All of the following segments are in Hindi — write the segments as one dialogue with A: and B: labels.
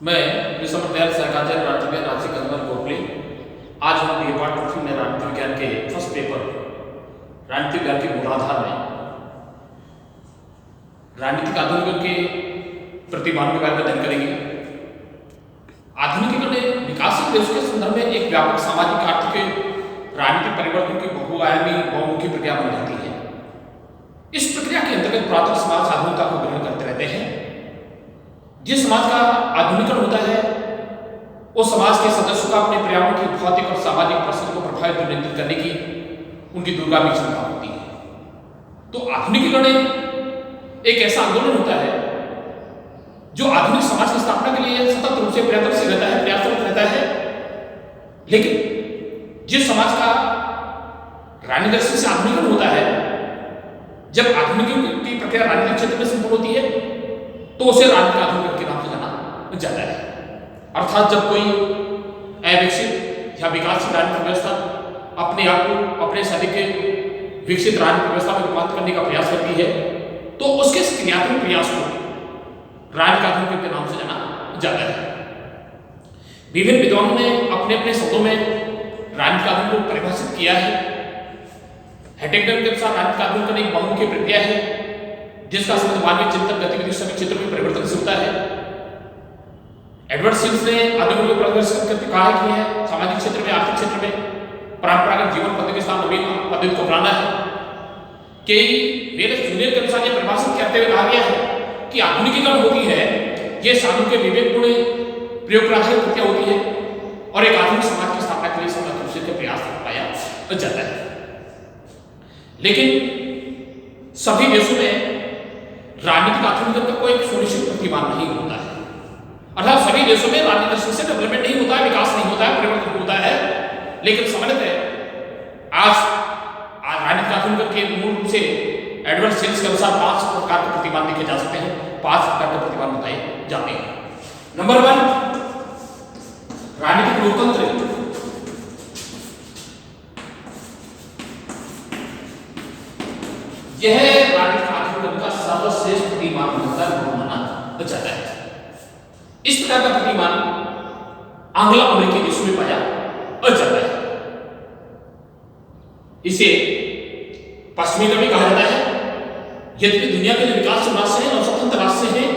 A: मैं विश्वविद्यालय सरकाचार्य राष्ट्रविज्ञान राशि कंवर गोखले। आज हम ये पाठ पढ़ते हैं राजनीति विज्ञान के फर्स्ट पेपर राजनीति विज्ञान के मूलाधार में राजनीतिक आधुनिकीकरण के प्रतिमानों के बारे में अध्ययन करेंगे। आधुनिकीकरण विकासशील देशों के संदर्भ में एक व्यापक सामाजिक आर्थिक राजनीतिक परिवर्तन की बहुआयामी बहुमुखी प्रक्रिया बन जाती है। इस प्रक्रिया के अंतर्गत पुरातन समाज आधुनिकता को ग्रहण करते रहते हैं। जिस समाज का आधुनिकीकरण होता है उस समाज के सदस्यों का अपने पर्यावरण की भौतिक और सामाजिक परिस्थितियों को प्रभावित और नियंत्रित करने की उनकी दूरगामी क्षमता होती है। तो आधुनिकीकरण एक ऐसा आंदोलन होता है जो आधुनिक समाज की स्थापना के लिए सतत रूप से प्रयत्नशील रहता है, प्रयासरत रहता है। लेकिन जिस समाज का राजनीतिक दृष्टि से आधुनिकीकरण होता है, जब आधुनिकीकरण की प्रक्रिया राजनीतिक क्षेत्र में संपन्न होती है तो उसे राजनीतिक आधुनिकीकरण के नाम से जाना जाता है। अर्थात जब कोई अविकसित या विकासशील राजनीतिक व्यवस्था अपने आप को अपने से अधिक विकसित राजनीतिक व्यवस्था में रूपांतरित करने का प्रयास करती है तो उसके क्रियात्मक प्रयास को राजनीतिक आधुनिकीकरण के नाम से जाना जाता है। विभिन्न विद्वानों ने अपने अपने शब्दों में राजनीतिक आधुनिकीकरण को परिभाषित किया है। हेटिंगटन के अनुसार राजनीतिक आधुनिकीकरण एक बहुमुखी प्रक्रिया है जिसका संबंध मानवीय चिंतन गतिविधि सभी क्षेत्रों में परिवर्तन से होता है। एडवर्ड सिल्स ने आधुनिक को प्रदर्शित करके कहा कि है सामाजिक क्षेत्र में, आर्थिक क्षेत्र में परंपरागत जीवन पद्धति के स्थान नवीन पद्धति को अपनाना है। कई वेल्स जूनियर के अनुसार यह परिभाषित करते हुए कहा गया है कि आधुनिकीकरण होती है यह साधु के विवेकपूर्ण प्रयोग पर आधारित प्रक्रिया होती है और एक आधुनिक समाज की स्थापना के लिए सतत रूप से प्रयास पाया जाता है। लेकिन सभी देशों में राजनीतिक आधुनिकीकरण का कोई सुनिश्चित प्रतिमान नहीं होता है। अर्थात सभी देशों में राजनीतिक से डेवलपमेंट नहीं होता है, विकास नहीं होता है, परिवर्तन होता है। लेकिन सामान्यतः आज राजनीतिक आधुनिकीकरण के मूल रूप से एडवर्ड सिल्स के अनुसार 5 प्रकार के प्रतिमान देखे जा सकते हैं, 5 प्रकार के प्रतिमान बताए जाते हैं। नंबर 1, राजनीतिक लोकतंत्र। यह राजनीतिक आधुनिकीकरण का सर्वश्रेष्ठ प्रतिमान माना जाता है। इस प्रकार का प्रतिमान एंग्लो अमेरिकी देशों में पाया जाता है। इसे पश्चिमी भी कहा जाता है। यद्यपि दुनिया के जो विकासशील राष्ट्र हैं और स्वतंत्र राष्ट्र हैं,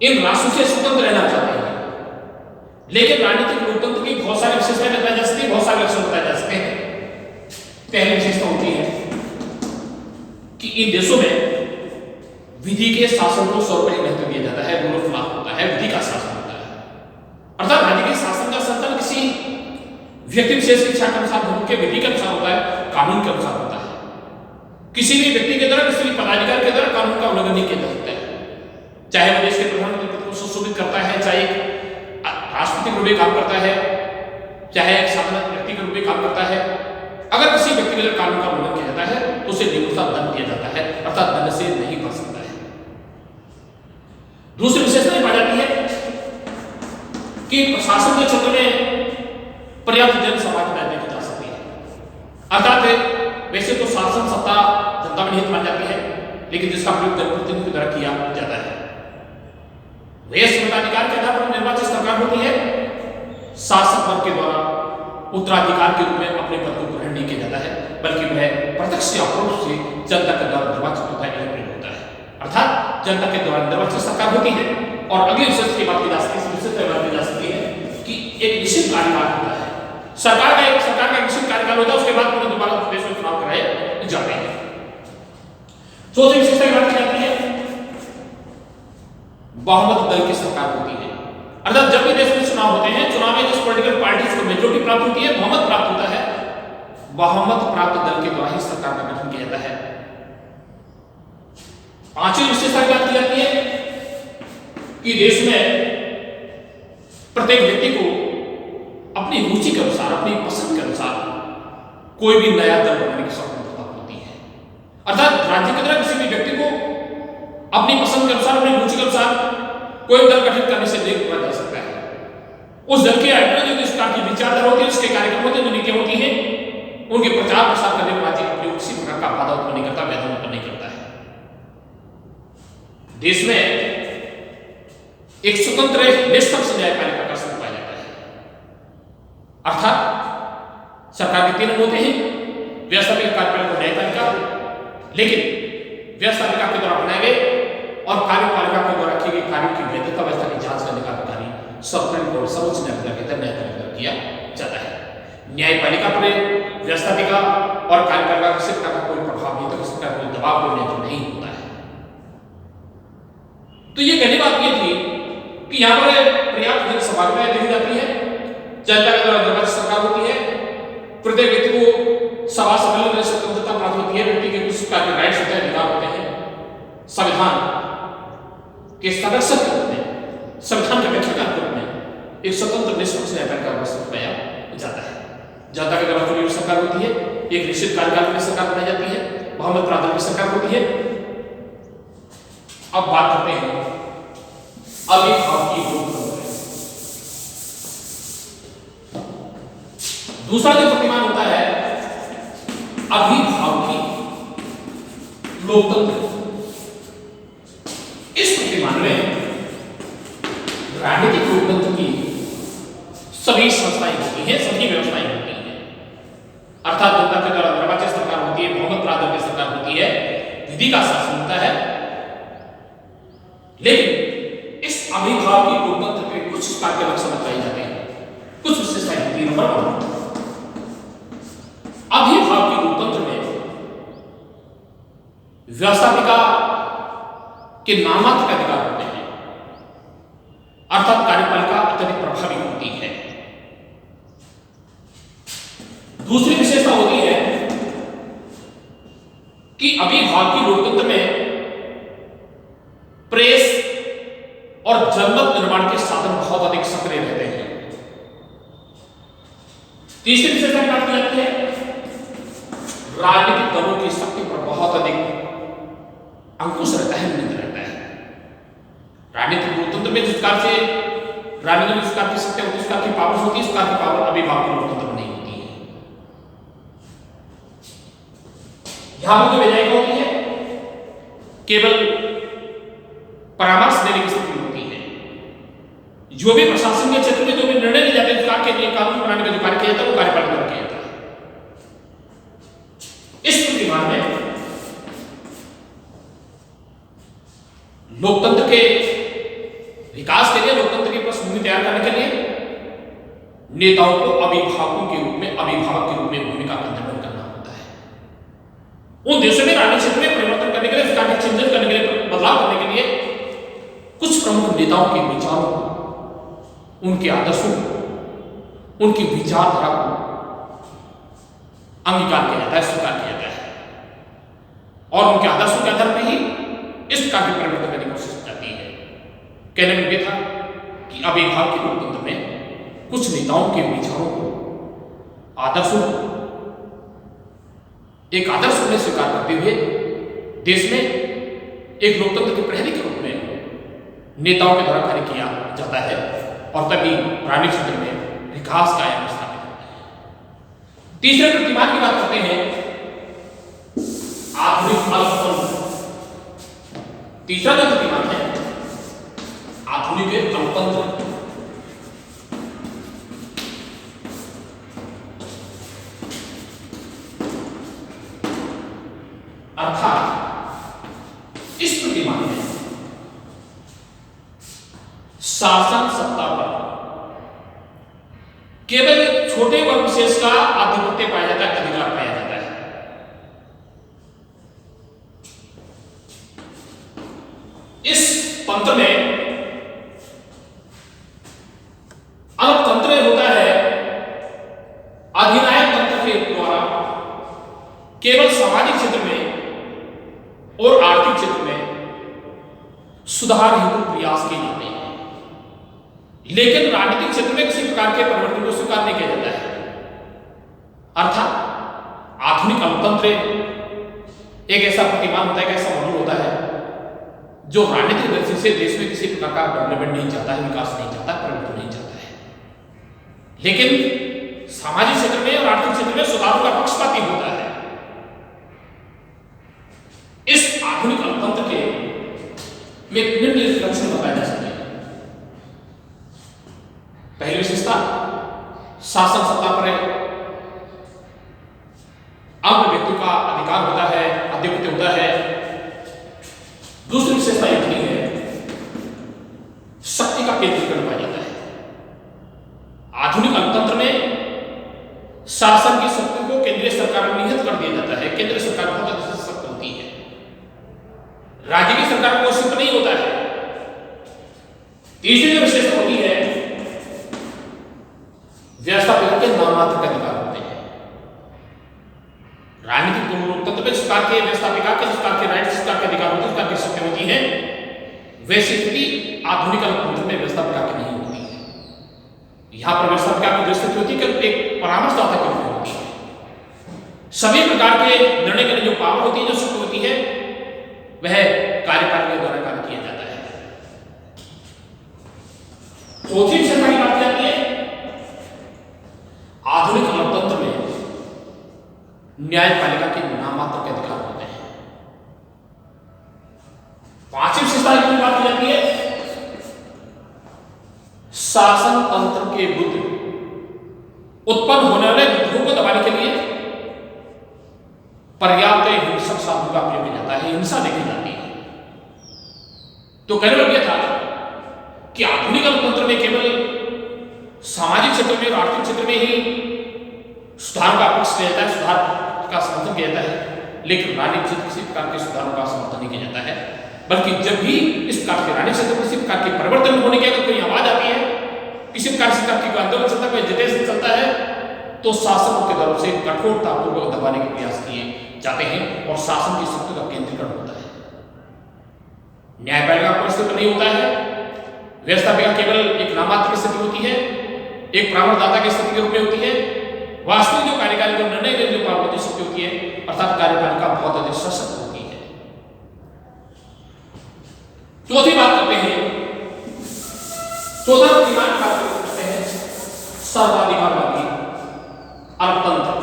A: इन राष्ट्रों से स्वतंत्र रहना चाहते हैं, लेकिन राजनीतिक लोकतंत्र की बहुत सारी विशेषताएं बताई जा सकती है, बहुत सारे लक्षण बताए जा सकते हैं। पहली विशेषता होती है कि इन देशों में विधि के शासन को सर्वोपरि महत्व दिया जाता है। रूल ऑफ लॉ होता है, विधि का शासन होता है। अर्थात राज्य के शासन का संचालन किसी व्यक्ति विशेष की इच्छा के अनुसार के विधि के अनुसार होता है, कानून के अनुसार होता है। किसी भी व्यक्ति के द्वारा, किसी भी पदाधिकारी के द्वारा कानून का उल्लंघन नहीं किया जा सकता है। चाहे वो देश के प्रधानमंत्री को सुशोभित करता है, चाहे राष्ट्रपति के रूप में काम करता है, चाहे एक साधारण व्यक्ति के रूप में काम करता है। अगर किसी व्यक्ति के द्वारा कानून का उल्लंघन किया जाता है तो उसे निम्नतम दंड दिया जाता है, अर्थात दंड से नहीं बच सकता है। दूसरी विशेषता पाई जाती है कि प्रशासन के क्षेत्र में पर्याप्त जन समानता देखी जा सकती है। अर्थात वैसे तो शासन सत्ता जनता में निहित मानी जाती है, लेकिन जिसका प्रयोग जनप्रतिनिधियों के द्वारा किया जाता है। वैश्य मताधिकार के आधार पर निर्वाचित सरकार होती है। शासक वर्ग के द्वारा उत्तराधिकार के रूप में अपने पद को ग्रहण नहीं किया जाता है, बल्कि वह प्रत्यक्ष या अपरोक्ष से जनता के द्वारा निर्वाचित होता है, होता है। अर्थात जनता के द्वारा निर्वाचित सरकार होती है। और अगली विशेषता की बात की जा सकती है, विशेषता बात की जा सकती है कि एक निश्चित कार्यकाल होता है। सरकार का एक निश्चित कार्यकाल होता है, उसके बाद पुनः दोबारा प्रदेश में चुनाव कराए जाते हैं। चौथी विशेषता की बात की जाती है बहुमत दल की सरकार होती है। अर्थात जब भी देश में चुनाव होते हैं, चुनाव में जिस पॉलिटिकल पार्टीज को मेजॉरिटी प्राप्त होती है, बहुमत प्राप्त होता है, बहुमत प्राप्त दल के द्वारा ही सरकार का गठन किया जाता है। पांचवी विशेषता की बात की जाती है कि देश में प्रत्येक व्यक्ति को अपनी रुचि के अनुसार, अपनी पसंद के अनुसार कोई भी नया दल बनाने की स्वतंत्रता होती है। अर्थात राज्य के द्वारा किसी भी व्यक्ति को अपनी पसंद के अनुसार, अपनी रुचि के अनुसार कोई दल गठित करने से नहीं रोका जा सकता है। उस दल के आइडियोलॉजी, जिस प्रकार की विचारधारा होती है, उसके कार्यक्रम होते हैं, जो नीतियां होती हैं, उनके प्रचार प्रसार करने के बाद राज्य किसी प्रकार का बाधा उत्पन्न नहीं करता, व्यवधान उत्पन्न नहीं करता है। देश में एक स्वतंत्र निष्पक्ष न्यायपालिका का स्वरूप पाया जाता है। अर्थात सरकार के तीन होते हैं, व्यवस्थापिका, कार्यपालिका और न्यायपालिका। लेकिन व्यवस्थापिका के द्वारा बनाए गए और कार्यपालिका के द्वारा की गई कार्यों की वैधता व्यवस्था की जांच करने का अधिकारी सुप्रीम कोर्ट, सर्वोच्च न्यायालय के तहत न्यायपालिका किया जाता है। न्यायपालिका पर व्यवस्थापिका और कार्यपालिका की सत्ता का कोई प्रभाव नहीं, तो किसी का कोई दबाव कोई नियंत्रण नहीं होता है। तो ये कहने बात ये थी कि यहाँ पर पर्याप्त जन समानताएं देखी जाती है, जनता के द्वारा निर्वाचित सरकार होती है, प्रत्येक व्यक्ति को सभा सम्मेलन में स्वतंत्रता प्राप्त होती है, व्यक्ति के कुछ कार्य राइट्स होते हैं, अधिकार होते हैं। संविधान के संरक्षक के रूप में, संविधान के व्याख्याकार के रूप में एक स्वतंत्र निष्पक्ष न्यायपालिका का स्वरूप पाया जाता है। जनता के द्वारा चुनी हुई सरकार होती है, एक निश्चित कार्यकाल के लिए सरकार बनाई जाती है, बहुमत प्राधिकरण की सरकार होती है। अब बात करते हैं अभिभाव की लोकतंत्र। दूसरा जो प्रतिमान होता है अभिभाव की लोकतंत्र। इस प्रतिमान में राजनीतिक लोकतंत्र की सभी संस्थाएं होती हैं, सभी व्यवस्थाएं होती हैं। अर्थात जनता के द्वारा निर्वाचित सरकार होती है, बहुमत प्राधिकरण की सरकार होती है, विधि का शासन होता है। लेकिन इस अभिभाव की लोकतंत्र के कुछ कार्य लक्षण बताए जाते हैं, कुछ विशेषताएं होती हैं। नंबर 1, अभिभाव की लोकतंत्र में व्यवस्थापिका के नामात्र अधिकार होते हैं, अर्थात कार्यपालिका अत्यधिक प्रभावी होती है। दूसरी विशेषता होती है कि अभिभाव की लोकतंत्र में प्रेस और जनमत निर्माण के साधन बहुत अधिक सक्रिय रहते हैं। तीसरी विशेषता की बात की जाती है राजनीतिक दलों की शक्ति पर बहुत अधिक अंकुश रहता है, नियंत्रण रहता है। राजनीतिक लोकतंत्र में जिस प्रकार से राजनीतिक जिस प्रकार की शक्ति होती है, जिस प्रकार की पावर होती है, इस प्रकार की पावर अभिभाव की लोकतंत्र में नहीं होती है। यहां पर जो विधायिका होती है केवल परामर्श देने की स्थिति होती है। जो भी प्रशासन के क्षेत्र में जो भी निर्णय लिए जाते हैं, के लिए कानून बनाने का जो कार्य किया जाता है वो कार्यपालिका द्वारा किया जाता है। इस प्रतिमान में लोकतंत्र के विकास के लिए, लोकतंत्र की पृष्ठभूमि तैयार करने के लिए नेताओं को अभिभावकों के रूप में, अभिभावक के रूप में भूमिका का निर्वहन करना होता है। उन देशों में राजनीतिक क्षेत्र में परिवर्तन करने के लिए, चेंजेस करने के लिए, बदलाव करने के लिए कुछ प्रमुख नेताओं के विचारों को, उनके आदर्शों को, उनकी विचारधारा को अंगीकार किया जाता है, स्वीकार किया जाता है और उनके आदर्शों के आधार पर ही इस प्रकार की परिवर्तन करने की कोशिश की जाती है। कहने में यह था कि अभिभाव के लोकतंत्र में कुछ नेताओं के विचारों को, आदर्शों को एक आदर्श में स्वीकार करते हुए देश में एक लोकतंत्र के प्रहरी के रूप में नेताओं के द्वारा कार्य किया जाता है और तभी राजनीतिक क्षेत्र में विकास का आयाम स्थापित होता है। तीसरे प्रतिमान की बात करते हैं आधुनिक अल्पतंत्र। तीसरा जो प्रतिमान है आधुनिक अल्पतंत्र। अर्थात इस प्रतिमान में शासन सत्ता पर केवल छोटे वर्ग विशेष का आधिपत्य पाया जाता है, अधिकार पाया जाता है। इस तंत्र में अल्पतंत्र होता है अधिनायक तंत्र के द्वारा केवल सामाजिक क्षेत्र में और आर्थिक क्षेत्र में सुधार हेतु प्रयास किए जाते हैं, लेकिन राजनीतिक क्षेत्र में किसी प्रकार के परिवर्तन को स्वीकार नहीं किया जाता है। अर्थात आधुनिक अल्पतंत्र एक ऐसा प्रतिमान होता है, एक ऐसा मॉडल होता है जो राजनीतिक दृष्टि से देश में किसी प्रकार का डेवलपमेंट नहीं चाहता है, विकास नहीं चाहता, परिवर्तन नहीं चाहता है, लेकिन सामाजिक क्षेत्र में और आर्थिक क्षेत्र में सुधारों का पक्षपाती होता है। इस आधुनिक अल्पतंत्र के में निम्नलिखित लक्षण बताए जा सकते हैं। पहली विशेषता, शासन सत्ता पर अग्र व्यक्ति का अधिकार होता है, आधिपत्य होता है। दूसरी विशेषता ये होती है, शक्ति का केंद्रीकरण पाया जाता है। आधुनिक लोकतंत्र में शासन की शक्ति को केंद्रीय सरकार में निहित कर दिया जाता है। केंद्र सरकार बहुत अधिक सशक्त होती है, राज्य की सरकार को सिद्ध नहीं होता है। तीसरी जो विशेषता होती है, व्यवस्थापक के नाममात्र के अधिकार होते हैं। राजनीतिक लोकतंत्र में सरकार के व्यवस्थापिका के सरकार के राइट सरकार के अधिकार होते हैं, सरकार की शक्ति होती है। वैसी स्थिति आधुनिक लोकतंत्र में व्यवस्थापिका की नहीं होती है। यहां पर व्यवस्थापिका की स्थिति होती है कि एक परामर्शदाता के रूप में होती है। सभी प्रकार के निर्णय करने जो पावर होती है, जो शक्ति होती है, वह कार्यपालिका द्वारा कार्य किया जाता है। चौथी विशेषता की बात जाती है, आधुनिक लोकतंत्र में न्यायपालिका के नाममात्र के अधिकार होते हैं। पांचवी विशेषता की बात की जाती है, शासन तंत्र के विरुद्ध उत्पन्न होने वाले विद्रोह को दबाने के लिए पर्याप्त हिंसक साधनों का प्रयोग किया जाता है, हिंसा देखी जाती है। तो कहने लग गया था कि आधुनिक लोकतंत्र में केवल सामाजिक क्षेत्र में और आर्थिक क्षेत्र में ही सुधार का पक्ष किया जाता है, सुधार का समर्थन किया जाता है, लेकिन राजनीतिक क्षेत्र किसी प्रकार के सुधारों का समर्थन नहीं किया जाता है। बल्कि जब भी इस प्रकार के राजनीतिक क्षेत्र में किसी प्रकार के परिवर्तन होने की अगर कोई आवाज आती है, किसी प्रकार से कोई आंदोलन चलता है, कोई जितेशन चलता है, तो शासकों के तरफ से कठोरतापूर्वक दबाने के प्रयास किए जाते हैं और शासन की शक्ति का केंद्रीकरण होता है। न्यायपालिका परिस्थिति नहीं होता है, व्यवस्थापिका केवल एक नाममात्र की स्थिति होती है, एक परामर्शदाता की स्थिति के रूप में होती है। वास्तविक जो कार्यकारिणी का निर्णय लेने जो पार्वती शक्ति होती है, अर्थात कार्यपालिका बहुत अधिक सशक्त होती है। चौथी बात करते हैं, चौथा प्रतिमान की बात करते हैं, सर्वाधिकारवादी अर्थतंत्र।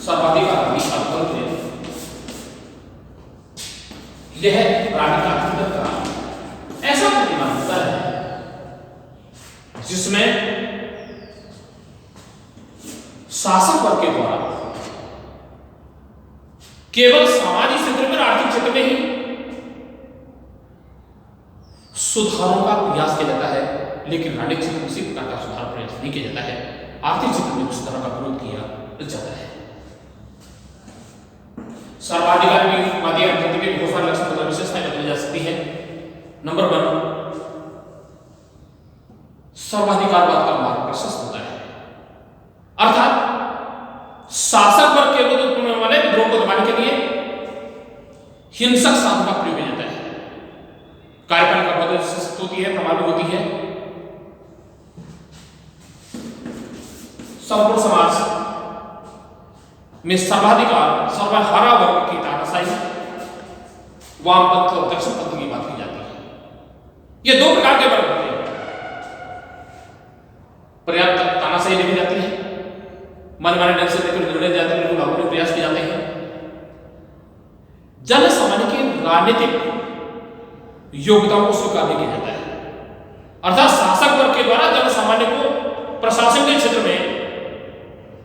A: सर्वाधिकारवादी अर्थतंत्र यह प्राधिकार का ऐसा प्रतिमान होता है जिसमें शासक वर्ग के द्वारा केवल सामाजिक क्षेत्र में, आर्थिक क्षेत्र में ही सुधारों का प्रयास किया जाता है, लेकिन राजनीतिक क्षेत्र में किसी प्रकार का सुधार प्रयास नहीं किया जाता है। आर्थिक क्षेत्र में सुधारों का विरोध किया जाता है। सर्वाधिकारवादी अर्थतंत्र के बहुत सारे लक्षण और विशेषताएं बताई जा सकती है। नंबर 1, सर्वाधिकारवाद का मार्ग प्रशस्त होता है, अर्थात शासक वर्ग के विरुद्ध उत्पन्न होने वाले विद्रोह को दबाने के लिए हिंसक साधन का प्रयोग किया जाता है। कार्यपालिका बहुत सशक्त होती है, प्रभावी होती है। संपूर्ण समाज में सर्वाधिकार सर्वहारा वर्ग की तानाशाही, वामपंथ और दक्षिणपंथ की बात की जाती है। ये दो प्रकार के वर्ग होते हैं। पर्याप्त तानाशाही देखी जाती है, मनमाने ढंग से लेकर निर्णय जाते हैं, लागू करने प्रयास किए जाते हैं। जन सामान्य की राजनीतिक योग्यताओं को स्वीकार नहीं किया जाता है, अर्थात शासक वर्ग के द्वारा जन सामान्य को प्रशासन के क्षेत्र में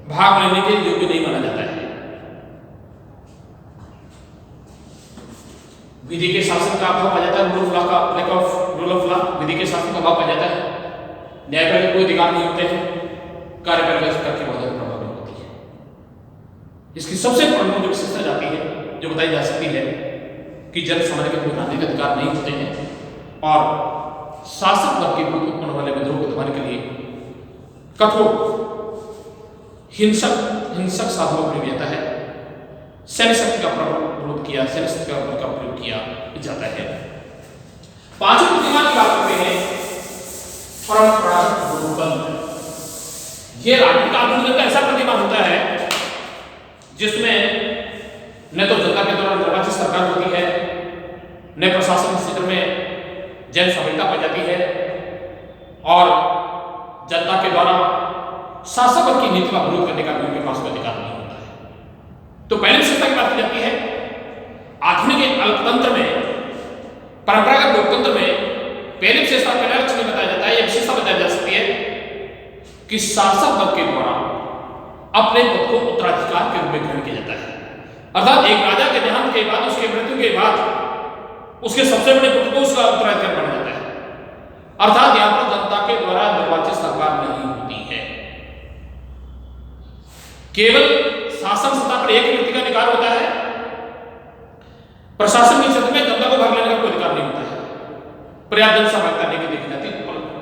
A: भाग लेने के योग्य नहीं माना जाता है। विधि के शासन का अभाव पाया जाता है, रूल ऑफ लॉ का lack of rule of law, विधि के शासन का अभाव पाया जाता है। न्यायपालिका कोई अधिकार नहीं होते हैं, कार्यपालिका सरकार की बहुत प्रभावी होती है। इसकी सबसे प्रमुख जो विशेषता जाती है, जो बताई जा सकती है कि जन सामान्य के कोई राजनीतिक अधिकार नहीं होते हैं और शासक वर्ग के विरुद्ध उत्पन्न वाले विद्रोह को दबाने के लिए कठोर हिंसक साधनों का प्रयोग किया जाता है। सैन्य शक्ति का प्रयोग किया, सैन्य शक्ति का प्रयोग किया जाता है। पांचवें प्रतिमान की बात करते हैं, परंपरागत लोकतंत्र। ये राजनीतिक आंदोलन का ऐसा प्रतिमान होता है जिसमें न तो जनता के द्वारा निर्वाचित सरकार होती है, न प्रशासन क्षेत्र में जन सभ्यता पाई जाती है और जनता के द्वारा शासक वर्ग की नीति का विरोध करने का भी उनके पास कोई अधिकार नहीं होता है। तो पहली विशेषता की बात की जाती है, आधुनिक लोकतंत्र में, परंपरागत लोकतंत्र पहली विशेषता, पहला लक्षण बताया जाता है, यह विशेषता बताई जा सकती है कि शासक वर्ग के द्वारा अपने पद को उत्तराधिकार के रूप में ग्रहण किया जाता है। अर्थात एक राजा के देहांत के बाद, उसके मृत्यु के बाद उसके सबसे बड़े पुत्र को उसका उत्तराधिकार माना जाता है। अर्थात यहां पर जनता के द्वारा निर्वाचित सरकार नहीं होती है, केवल शासन सत्ता पर एक व्यक्ति का अधिकार होता है। प्रशासन के क्षेत्र में जनता को भाग लेने का कोई अधिकार नहीं होता है। पर्याप्त जनसहभागिता नहीं देखी जाती,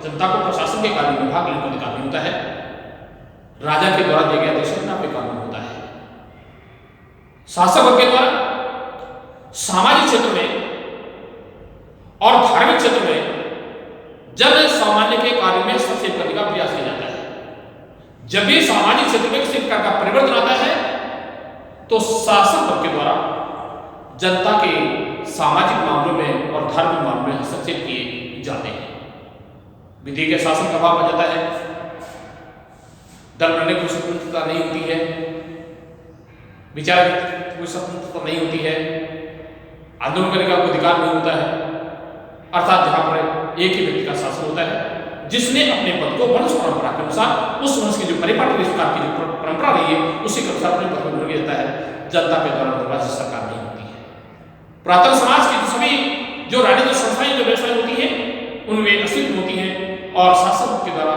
A: जनता को प्रशासन के कार्य में भाग लेने का अधिकार नहीं होता है। राजा के द्वारा दिए गए आदेश पे कानून होता है। शासक वर्ग के द्वारा सामाजिक क्षेत्र में और धार्मिक क्षेत्र में जन सामान्य के कार्य में हस्तक्षेप करने का प्रयास किया जाता है। जब भी सामाजिक क्षेत्र में किसी प्रकार का परिवर्तन आता है तो शासक वर्ग के द्वारा जनता के सामाजिक मामलों में और धार्मिक मामलों में हस्तक्षेप किए जाते हैं। विधि के शासन का अभाव हो जाता है, दल बनने की स्वतंत्रता नहीं होती है, विचार की कोई स्वतंत्रता नहीं होती है, आंदोलन करने का कोई अधिकार नहीं होता है। अर्थात जहां पर एक ही व्यक्ति का शासन होता है जिसने अपने पद को वंश परंपरा के अनुसार, उस वंश की जो परिपाटी सरकार की जो परंपरा रही है उसी के अनुसार अपने पद को ग्रहण किया जाता है। जनता के द्वारा निर्वाचित सरकार नहीं होती है। पुरातन समाज की जो सभी जो राजनीतिक संस्थाएं, जो व्यवस्थाएं होती हैं उनमें अस्तित्व होती हैं और शासन के द्वारा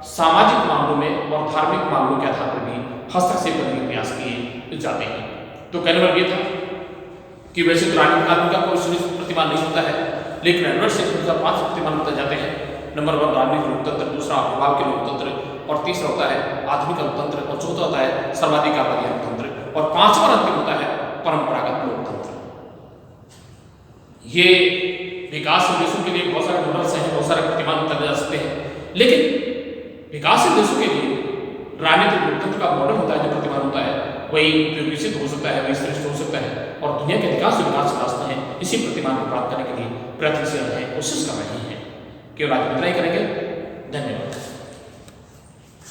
A: सामाजिक मामलों में और धार्मिक मामलों के आधार पर भी हस्तक्षेप करने के प्रयास किए जाते हैं। तो कहने वाला ये था कि वैसे तो राजनीतिक आदमी का कोई सुनिश्चित प्रतिमान नहीं होता है, लेकिन एडवर्ड से 5 प्रतिमान बताए जाते हैं। नंबर 1 राजनीतिक लोकतंत्र, दूसरा अभिभाव के लोकतंत्र, और तीसरा होता है आधुनिक लोकतंत्र, और चौथा होता है सर्वाधिकारवादी लोकतंत्र, और पांचवा अंतिम होता है परंपरागत लोकतंत्र। ये विकासशील देशों के लिए बहुत सारे मॉडल्स हैं, बहुत सारे प्रतिमान बताए जा सकते हैं, लेकिन विकासशील देशों के लिए राजनीतिक लोकतंत्र का मॉडल होता है, जो प्रतिमान होता है वही विकसित हो सकता है, वही श्रेष्ठ हो सकता है, और दुनिया के अधिकांश विकास रास्ते हैं इसी प्रतिमान को प्राप्त करने के लिए प्रयत्नशील है, कोशिश कर रहे हैं। केवल आज इतना ही करेंगे। धन्यवाद।